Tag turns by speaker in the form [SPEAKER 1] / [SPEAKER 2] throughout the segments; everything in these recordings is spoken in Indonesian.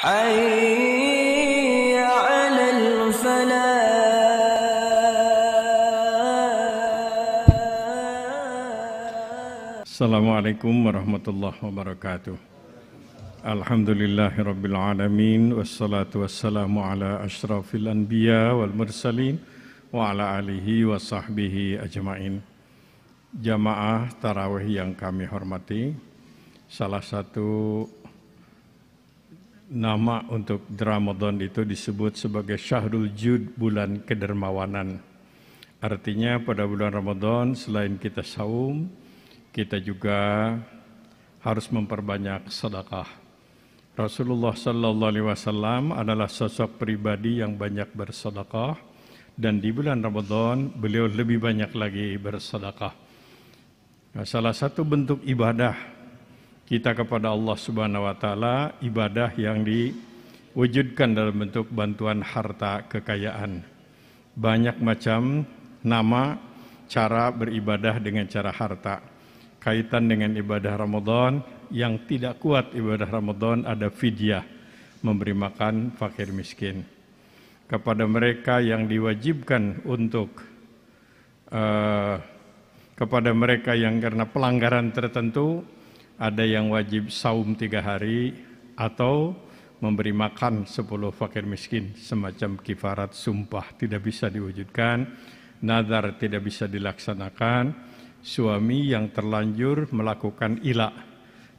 [SPEAKER 1] حي على الفلاح.
[SPEAKER 2] Assalamualaikum warahmatullahi wabarakatuh. Alhamdulillahirabbil alamin wassalatu wassalamu ala asyrafil anbiya wal mursalin wa ala alihi wa sahbihi ajmain. Jamaah tarawih yang kami hormati, salah satu nama untuk Ramadan itu disebut sebagai Syahrul Jud, bulan kedermawanan. Artinya pada bulan Ramadan selain kita saum, kita juga harus memperbanyak sedekah. Rasulullah sallallahu alaihi wasallam adalah sosok pribadi yang banyak bersedekah, dan di bulan Ramadan beliau lebih banyak lagi bersedekah. Nah, salah satu bentuk ibadah kita kepada Allah Subhanahu wa taala, ibadah yang diwujudkan dalam bentuk bantuan harta kekayaan. Banyak macam nama cara beribadah dengan cara harta. Kaitan dengan ibadah Ramadan, yang tidak kuat ibadah Ramadan ada fidyah, memberi makan fakir miskin. Kepada mereka yang diwajibkan untuk kepada mereka yang karena pelanggaran tertentu, ada yang wajib saum 3 hari atau memberi makan 10 fakir miskin, semacam kifarat sumpah tidak bisa diwujudkan, nazar tidak bisa dilaksanakan. Suami yang terlanjur melakukan ila,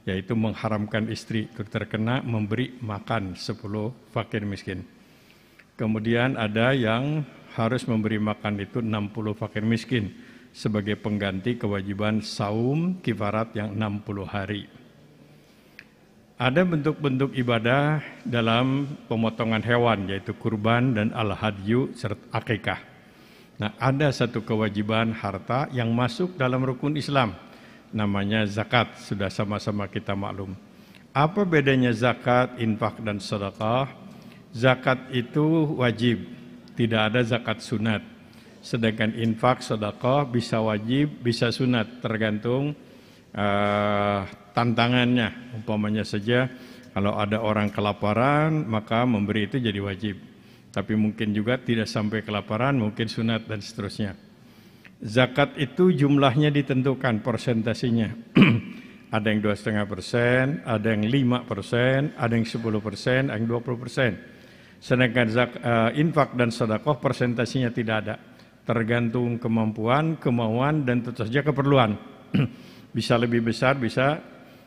[SPEAKER 2] yaitu mengharamkan istri terkena memberi makan 10 fakir miskin. Kemudian ada yang harus memberi makan itu 60 fakir miskin sebagai pengganti kewajiban saum kifarat yang 60 hari. Ada bentuk-bentuk ibadah dalam pemotongan hewan, yaitu kurban dan al-hadyu serta akikah. Nah, ada satu kewajiban harta yang masuk dalam rukun Islam, namanya zakat, sudah sama-sama kita maklum. Apa bedanya zakat, infak, dan sedekah? Zakat itu wajib, tidak ada zakat sunat. Sedangkan infak, sedekah bisa wajib, bisa sunat, tergantung tantangannya. Umpamanya saja, kalau ada orang kelaparan, maka memberi itu jadi wajib. Tapi mungkin juga tidak sampai kelaparan, mungkin sunat dan seterusnya. Zakat itu jumlahnya ditentukan, persentasinya. Ada yang 2,5%, ada yang 5%, ada yang 10%, ada yang 20%. Sedangkan infak dan sedekah persentasinya tidak ada. Tergantung kemampuan, kemauan, dan tentu saja keperluan. Bisa lebih besar, bisa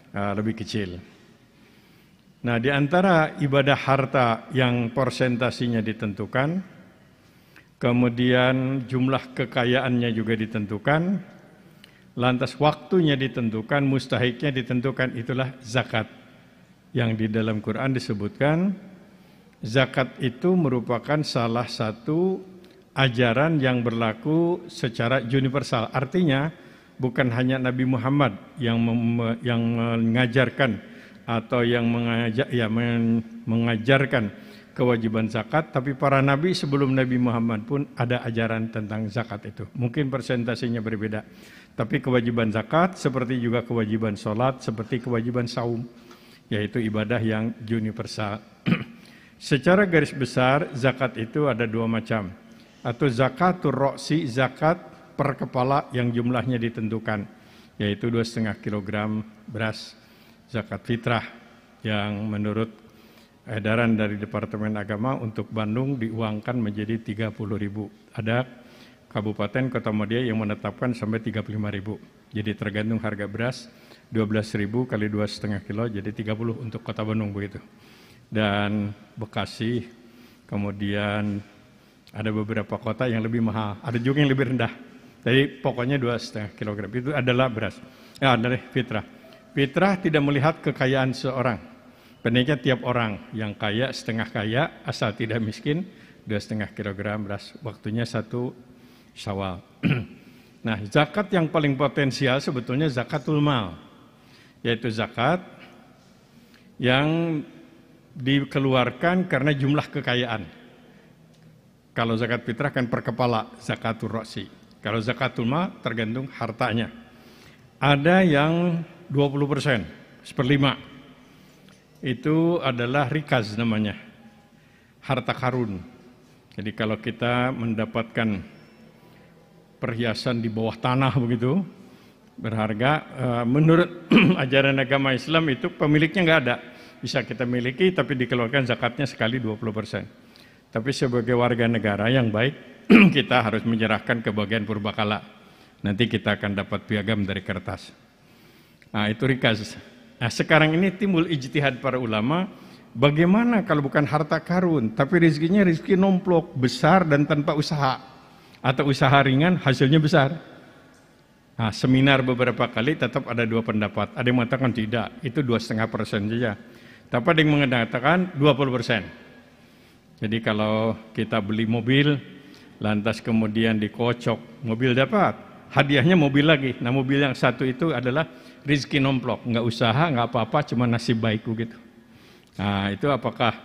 [SPEAKER 2] lebih kecil. Nah, di antara ibadah harta yang persentasinya ditentukan, kemudian jumlah kekayaannya juga ditentukan, lantas waktunya ditentukan, mustahiknya ditentukan, itulah zakat. Yang di dalam Quran disebutkan, zakat itu merupakan salah satu ajaran yang berlaku secara universal. Artinya bukan hanya Nabi Muhammad yang mengajarkan atau yang mengajarkan kewajiban zakat, tapi para nabi sebelum Nabi Muhammad pun ada ajaran tentang zakat itu. Mungkin persentasenya berbeda, tapi kewajiban zakat seperti juga kewajiban sholat, seperti kewajiban saum, yaitu ibadah yang universal. Secara garis besar, zakat itu ada 2 macam. Atau zakatur roksi, zakat per kepala yang jumlahnya ditentukan, yaitu 2,5 kg beras. Zakat fitrah yang menurut edaran dari Departemen Agama untuk Bandung diuangkan menjadi 30.000. Ada kabupaten Kota Madia yang menetapkan sampai 35.000. Jadi tergantung harga beras, 12.000 kali 2,5 kilo jadi 30 untuk Kota Bandung begitu. Dan Bekasi, kemudian ada beberapa kota yang lebih mahal, ada juga yang lebih rendah. Jadi pokoknya 2,5 kg itu adalah beras. Ya, dari fitrah. Fitrah tidak melihat kekayaan seorang. Pentingnya tiap orang yang kaya, setengah kaya, asal tidak miskin, 2,5 kg beras. Waktunya 1 Syawal. Nah, zakat yang paling potensial sebetulnya zakatul mal, yaitu zakat yang dikeluarkan karena jumlah kekayaan. Kalau zakat fitrah kan per kepala, zakatul roksi. Kalau zakatul mal tergantung hartanya. Ada yang 20%, 1/5. itu adalah rikaz namanya, harta karun. Jadi kalau kita mendapatkan perhiasan di bawah tanah begitu, berharga, menurut ajaran agama Islam itu pemiliknya nggak ada. Bisa kita miliki tapi dikeluarkan zakatnya sekali 20%. Tapi sebagai warga negara yang baik, kita harus menyerahkan ke bagian purbakala. Nanti kita akan dapat piagam dari kertas. Nah itu rikaz. Nah sekarang ini timbul ijtihad para ulama, bagaimana kalau bukan harta karun, tapi rezekinya rezeki nomplok, besar dan tanpa usaha. Atau usaha ringan, hasilnya besar. Nah, seminar beberapa kali tetap ada dua pendapat. Ada yang mengatakan tidak, itu 2,5% saja. Tapi ada yang mengatakan 20%. Jadi kalau kita beli mobil, lantas kemudian dikocok, mobil dapat, hadiahnya mobil lagi. Nah mobil yang satu itu adalah rezeki nomplok, nggak usaha, nggak apa-apa, cuma nasib baik gitu. Nah itu apakah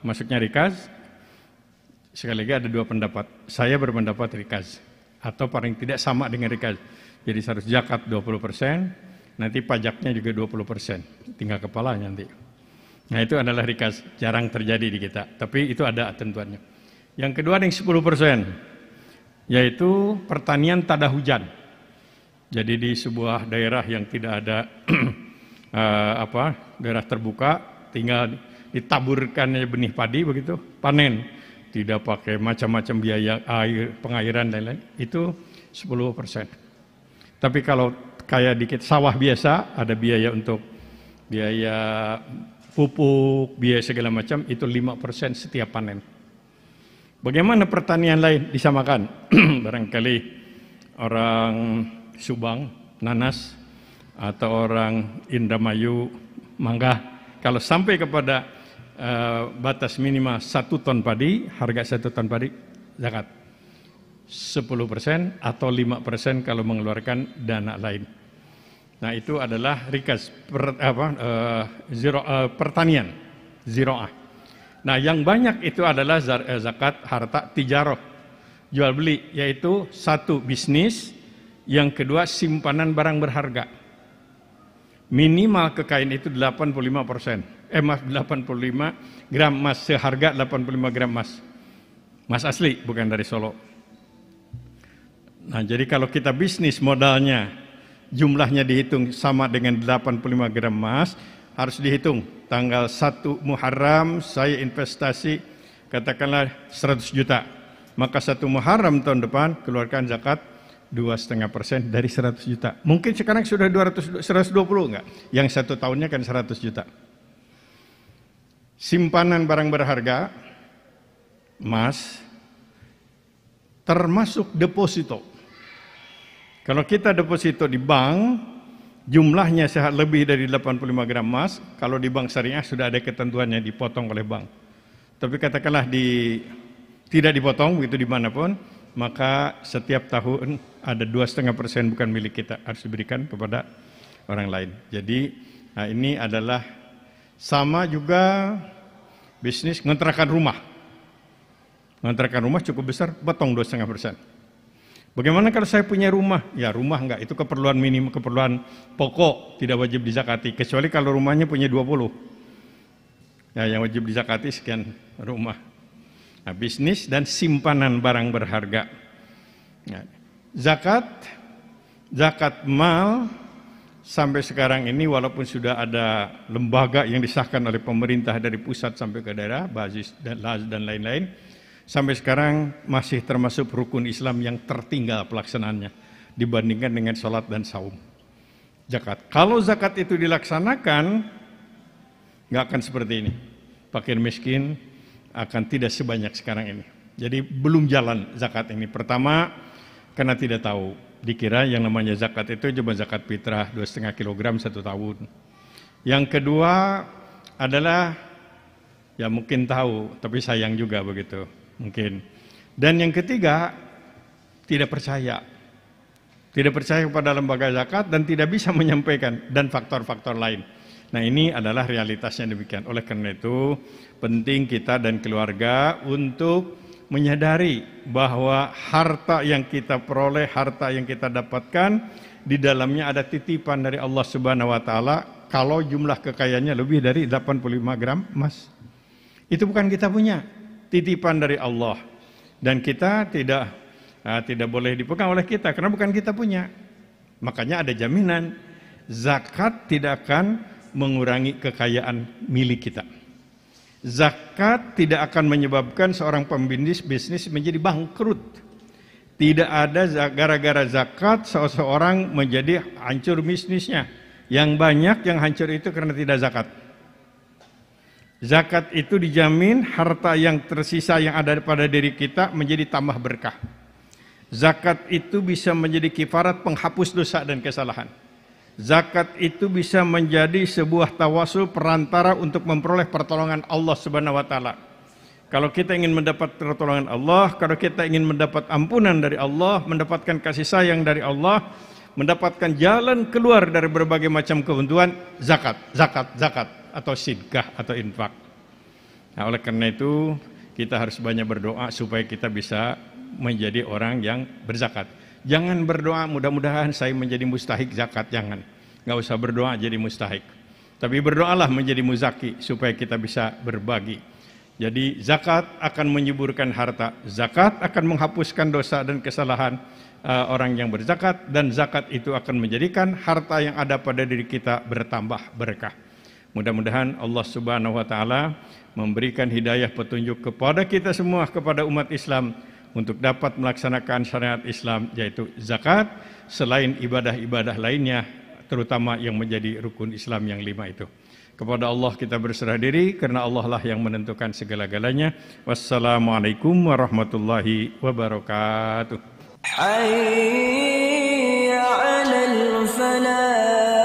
[SPEAKER 2] masuknya rikaz? Sekali lagi ada dua pendapat. Saya berpendapat rikaz, atau paling tidak sama dengan rikaz. Jadi harus zakat 20%, nanti pajaknya juga 20%, tinggal kepalanya nanti. Nah itu adalah rikaz, jarang terjadi di kita, tapi itu ada ketentuannya. Yang kedua yang 10%, yaitu pertanian tada hujan. Jadi di sebuah daerah yang tidak ada daerah terbuka, tinggal ditaburkannya benih padi begitu, panen. Tidak pakai macam-macam biaya air, pengairan dan lain-lain, itu 10%. Tapi kalau kayak dikit sawah biasa, ada biaya untuk biaya pupuk, biaya segala macam, itu 5% setiap panen. Bagaimana pertanian lain disamakan? Barangkali orang Subang, nanas, atau orang Indramayu, mangga, kalau sampai kepada batas minimal 1 ton padi, harga 1 ton padi, zakat 10% atau 5% kalau mengeluarkan dana lain. Nah itu adalah rikaz, pertanian, ziro'ah. Nah yang banyak itu adalah zakat harta tijarah, jual beli, yaitu satu bisnis, yang kedua simpanan barang berharga. Minimal kekayaan itu 85%. 85 gram emas, seharga 85 gram emas. Emas asli, bukan dari Solo. Nah, jadi kalau kita bisnis modalnya, jumlahnya dihitung sama dengan 85 gram emas, harus dihitung. Tanggal 1 Muharram, saya investasi, katakanlah 100 juta. Maka 1 Muharram tahun depan, keluarkan zakat 2,5% dari 100 juta. Mungkin sekarang sudah 120 enggak? Yang 1 tahunnya kan 100 juta. Simpanan barang berharga, emas, termasuk deposito. Kalau kita deposito di bank, jumlahnya lebih dari 85 gram emas, kalau di bank syariah sudah ada ketentuannya dipotong oleh bank. Tapi katakanlah tidak dipotong, begitu dimanapun, maka setiap tahun ada 2,5% bukan milik kita, harus diberikan kepada orang lain. Jadi nah ini adalah sama juga bisnis ngontrakan rumah. Ngontrakan rumah cukup besar, potong 2,5%. Bagaimana kalau saya punya rumah? Ya rumah enggak, itu keperluan minimum, keperluan pokok, tidak wajib dizakati. Kecuali kalau rumahnya punya 20. Ya yang wajib dizakati sekian rumah. Nah, bisnis dan simpanan barang berharga. Nah, zakat mal sampai sekarang ini walaupun sudah ada lembaga yang disahkan oleh pemerintah dari pusat sampai ke daerah, basis dan lain-lain, sampai sekarang masih termasuk rukun Islam yang tertinggal pelaksanaannya dibandingkan dengan sholat dan saum. Zakat. Kalau zakat itu dilaksanakan, nggak akan seperti ini. Fakir miskin akan tidak sebanyak sekarang ini. Jadi belum jalan zakat ini. Pertama, karena tidak tahu. Dikira yang namanya zakat itu cuma zakat fitrah 2,5 kg 1 tahun. Yang kedua adalah ya mungkin tahu, tapi sayang juga begitu. Mungkin. Dan yang ketiga, tidak percaya. Tidak percaya kepada lembaga zakat dan tidak bisa menyampaikan, dan faktor-faktor lain. Nah ini adalah realitasnya demikian. Oleh karena itu penting kita dan keluarga untuk menyadari bahwa harta yang kita peroleh, harta yang kita dapatkan, di dalamnya ada titipan dari Allah Subhanahu wa taala, kalau jumlah kekayaannya lebih dari 85 gram emas. Itu bukan kita punya, titipan dari Allah. Dan kita tidak boleh dipegang oleh kita karena bukan kita punya. Makanya ada jaminan zakat tidak akan mengurangi kekayaan milik kita. Zakat tidak akan menyebabkan seorang pembisnis bisnis menjadi bangkrut. Tidak ada gara-gara zakat seseorang menjadi hancur bisnisnya. Yang banyak yang hancur itu karena tidak zakat. Zakat itu dijamin harta yang tersisa yang ada pada diri kita menjadi tambah berkah. Zakat itu bisa menjadi kifarat penghapus dosa dan kesalahan. Zakat itu bisa menjadi sebuah tawasul perantara untuk memperoleh pertolongan Allah Subhanahu wa taala. Kalau kita ingin mendapat pertolongan Allah, kalau kita ingin mendapat ampunan dari Allah, mendapatkan kasih sayang dari Allah, mendapatkan jalan keluar dari berbagai macam kebutuhan, zakat atau sedekah atau infak. Nah, oleh karena itu kita harus banyak berdoa supaya kita bisa menjadi orang yang berzakat. Jangan berdoa mudah-mudahan saya menjadi mustahik zakat, jangan. Nggak usah berdoa jadi mustahik. Tapi berdoalah menjadi muzaki supaya kita bisa berbagi. Jadi zakat akan menyuburkan harta, zakat akan menghapuskan dosa dan kesalahan orang yang berzakat, dan zakat itu akan menjadikan harta yang ada pada diri kita bertambah berkah. Mudah-mudahan Allah Subhanahu wa taala memberikan hidayah petunjuk kepada kita semua, kepada umat Islam untuk dapat melaksanakan syariat Islam yaitu zakat selain ibadah-ibadah lainnya, terutama yang menjadi rukun Islam yang 5 itu. Kepada Allah kita berserah diri karena Allah lah yang menentukan segala-galanya. Wassalamualaikum warahmatullahi wabarakatuh.
[SPEAKER 1] حي على الفلاح